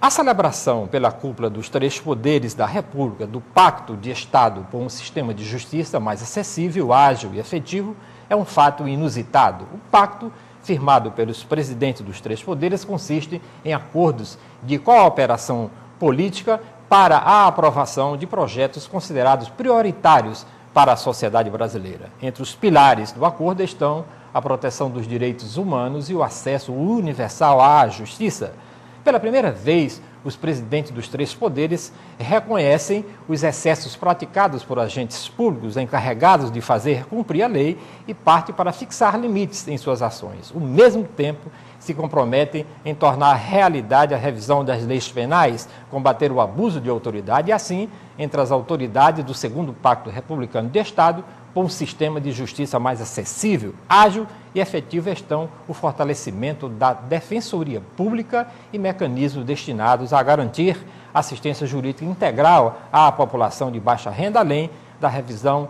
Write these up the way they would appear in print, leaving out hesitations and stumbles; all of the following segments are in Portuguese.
A celebração pela cúpula dos três poderes da República do Pacto de Estado por um sistema de justiça mais acessível, ágil e efetivo é um fato inusitado. O pacto, firmado pelos presidentes dos três poderes, consiste em acordos de cooperação política para a aprovação de projetos considerados prioritários para a sociedade brasileira. Entre os pilares do acordo estão a proteção dos direitos humanos e o acesso universal à justiça. Pela primeira vez, os presidentes dos três poderes reconhecem os excessos praticados por agentes públicos encarregados de fazer cumprir a lei e partem para fixar limites em suas ações. Ao mesmo tempo, se comprometem em tornar realidade a revisão das leis penais, combater o abuso de autoridade e, assim, entre as autoridades do segundo Pacto Republicano de Estado, por um sistema de justiça mais acessível, ágil e efetivo estão o fortalecimento da defensoria pública e mecanismos destinados a garantir assistência jurídica integral à população de baixa renda, além da revisão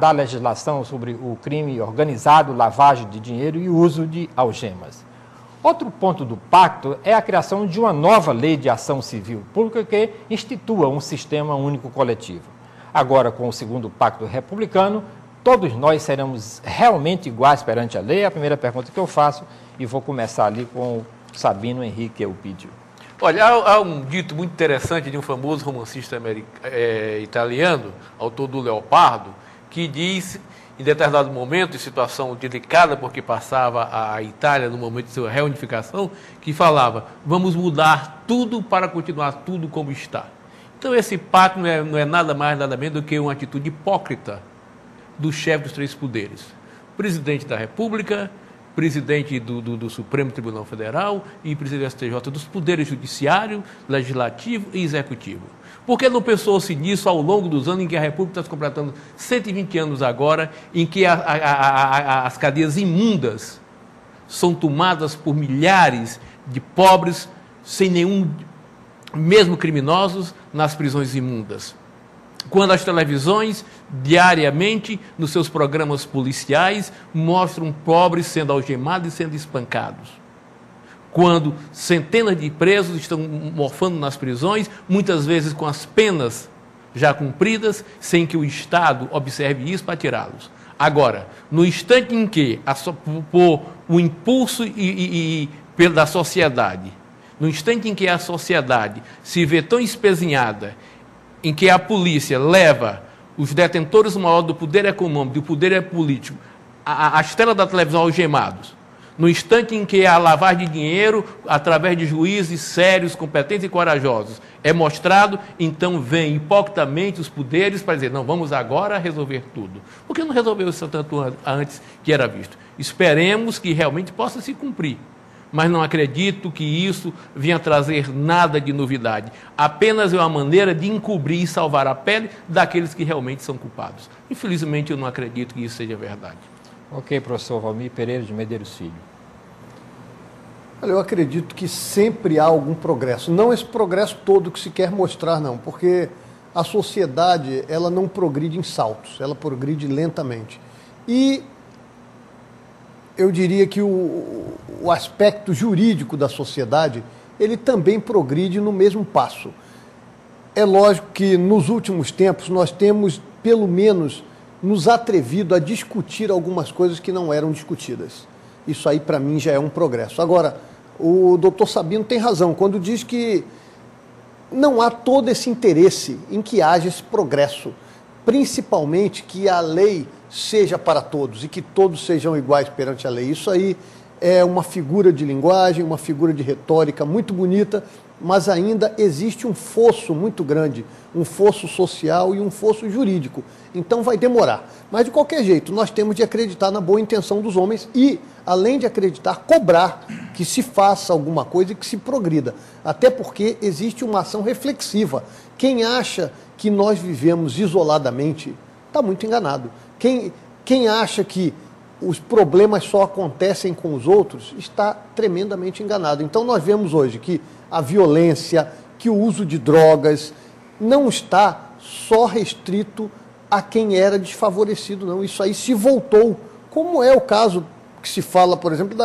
da legislação sobre o crime organizado, lavagem de dinheiro e uso de algemas. Outro ponto do pacto é a criação de uma nova lei de ação civil pública que institua um sistema único coletivo. Agora, com o segundo Pacto Republicano, todos nós seremos realmente iguais perante a lei? É a primeira pergunta que eu faço e vou começar ali com o Sabino Henrique Eupídio. Olha, há um dito muito interessante de um famoso romancista italiano, autor do Leopardo, que diz, em determinado momento, em situação delicada, porque passava a Itália no momento de sua reunificação, que falava, vamos mudar tudo para continuar tudo como está. Então, esse pacto não é nada mais, nada menos do que uma atitude hipócrita do chefe dos três poderes. Presidente da República, presidente do Supremo Tribunal Federal e presidente do STJ, dos poderes judiciário, legislativo e executivo. Por que não pensou-se nisso ao longo dos anos em que a República está se completando 120 anos agora, em que as cadeias imundas são tomadas por milhares de pobres, sem nenhum, mesmo criminosos, nas prisões imundas? Quando as televisões, diariamente, nos seus programas policiais, mostram pobres sendo algemados e sendo espancados. Quando centenas de presos estão morfando nas prisões, muitas vezes com as penas já cumpridas, sem que o Estado observe isso para tirá-los. Agora, no instante em que, por o impulso da sociedade, no instante em que a sociedade se vê tão espezinhada, em que a polícia leva os detentores maiores do poder econômico, do poder político, às telas da televisão algemados, no instante em que a lavagem de dinheiro, através de juízes sérios, competentes e corajosos, é mostrado, então vem hipocritamente os poderes para dizer, não, vamos agora resolver tudo. Por que não resolveu isso tanto antes que era visto? Esperemos que realmente possa se cumprir. Mas não acredito que isso venha trazer nada de novidade. Apenas é uma maneira de encobrir e salvar a pele daqueles que realmente são culpados. Infelizmente, eu não acredito que isso seja verdade. Ok, professor Valmir Pereira de Medeiros Filho. Olha, eu acredito que sempre há algum progresso. Não esse progresso todo que se quer mostrar, não. Porque a sociedade, ela não progride em saltos. Ela progride lentamente. E eu diria que o aspecto jurídico da sociedade, ele também progride no mesmo passo. É lógico que nos últimos tempos nós temos, pelo menos, nos atrevido a discutir algumas coisas que não eram discutidas. Isso aí, para mim, já é um progresso. Agora, o doutor Sabino tem razão quando diz que não há todo esse interesse em que haja esse progresso, principalmente que a lei seja para todos e que todos sejam iguais perante a lei. Isso aí é uma figura de linguagem, uma figura de retórica muito bonita, mas ainda existe um fosso muito grande, um fosso social e um fosso jurídico. Então vai demorar. Mas, de qualquer jeito, nós temos de acreditar na boa intenção dos homens e, além de acreditar, cobrar que se faça alguma coisa e que se progrida. Até porque existe uma ação reflexiva. Quem acha que nós vivemos isoladamente está muito enganado. Quem acha que os problemas só acontecem com os outros está tremendamente enganado. Então nós vemos hoje que a violência, que o uso de drogas não está só restrito a quem era desfavorecido, não. Isso aí se voltou, como é o caso que se fala, por exemplo,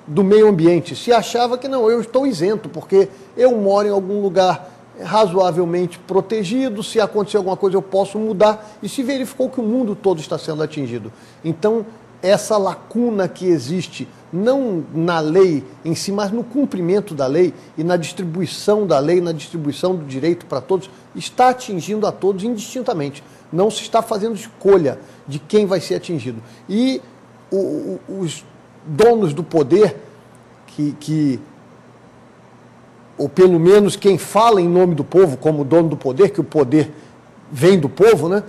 do meio ambiente. Se achava que não, eu estou isento, porque eu moro em algum lugar razoavelmente protegido, se acontecer alguma coisa eu posso mudar, e se verificou que o mundo todo está sendo atingido. Então, essa lacuna que existe, não na lei em si, mas no cumprimento da lei e na distribuição da lei, na distribuição do direito para todos, está atingindo a todos indistintamente. Não se está fazendo escolha de quem vai ser atingido. E os donos do poder, ou pelo menos quem fala em nome do povo, como dono do poder, que o poder vem do povo, né,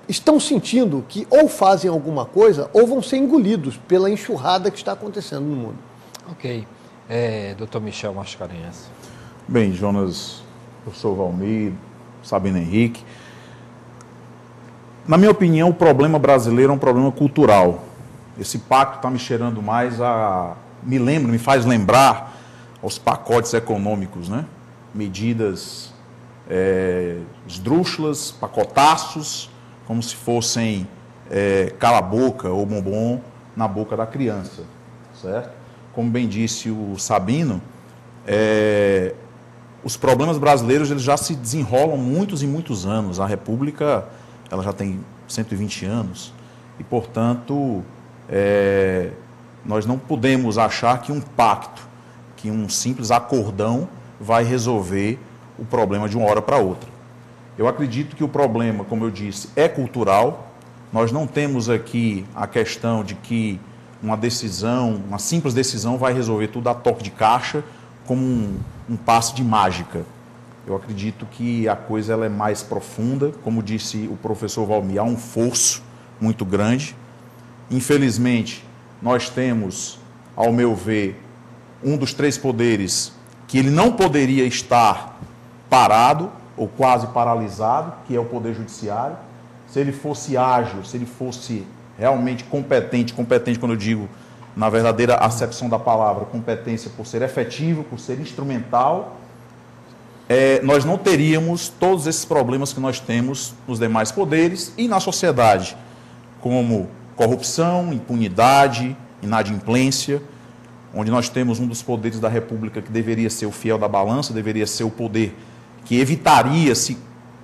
estão sentindo que ou fazem alguma coisa ou vão ser engolidos pela enxurrada que está acontecendo no mundo. Ok. Dr. Michel Mascarenhas. Bem, Jonas, professor Valmir, Sabino Henrique, na minha opinião, o problema brasileiro é um problema cultural. Esse pacto está me cheirando mais me faz lembrar aos pacotes econômicos, né? Medidas esdrúxulas, pacotaços, como se fossem cala-boca ou bombom na boca da criança, certo? Como bem disse o Sabino, os problemas brasileiros eles já se desenrolam muitos e muitos anos. A República ela já tem 120 anos e, portanto, nós não podemos achar que um pacto, que um simples acordão vai resolver o problema de uma hora para outra. Eu acredito que o problema, como eu disse, é cultural. Nós não temos aqui a questão de que uma simples decisão vai resolver tudo a toque de caixa, como um passe de mágica. Eu acredito que a coisa ela é mais profunda, como disse o professor Valmir, há um fosso muito grande. Infelizmente, nós temos, ao meu ver, um dos três poderes que ele não poderia estar parado ou quase paralisado, que é o Poder Judiciário. Se ele fosse ágil, se ele fosse realmente competente quando eu digo na verdadeira acepção da palavra, competência por ser efetivo, por ser instrumental, nós não teríamos todos esses problemas que nós temos nos demais poderes e na sociedade, como corrupção, impunidade, inadimplência, onde nós temos um dos poderes da República que deveria ser o fiel da balança, deveria ser o poder que evitaria,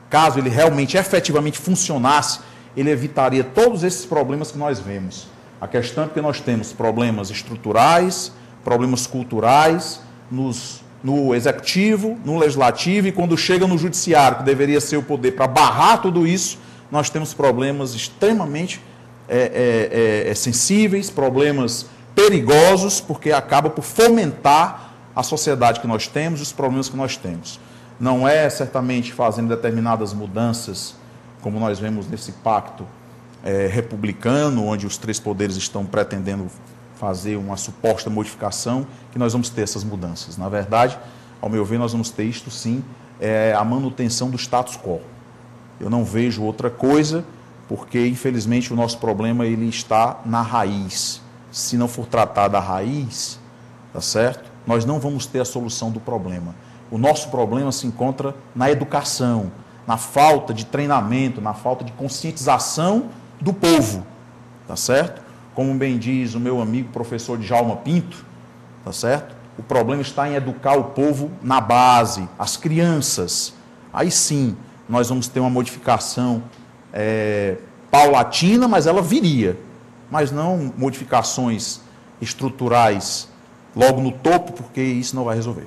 caso ele realmente efetivamente funcionasse, ele evitaria todos esses problemas que nós vemos. A questão é que nós temos problemas estruturais, problemas culturais, no executivo, no legislativo, e quando chega no judiciário, que deveria ser o poder para barrar tudo isso, nós temos problemas extremamente sensíveis, problemas perigosos, porque acaba por fomentar a sociedade que nós temos e os problemas que nós temos. Não é certamente fazendo determinadas mudanças, como nós vemos nesse pacto republicano, onde os três poderes estão pretendendo fazer uma suposta modificação, que nós vamos ter essas mudanças. Na verdade, ao meu ver, nós vamos ter isto sim, a manutenção do status quo. Eu não vejo outra coisa, porque infelizmente o nosso problema ele está na raiz. Se não for tratado a raiz, tá certo? Nós não vamos ter a solução do problema. O nosso problema se encontra na educação, na falta de treinamento, na falta de conscientização do povo, tá certo? Como bem diz o meu amigo professor Djalma Pinto, tá certo? O problema está em educar o povo na base, as crianças. Aí sim, nós vamos ter uma modificação paulatina, mas ela viria. Mas não modificações estruturais logo no topo, porque isso não vai resolver.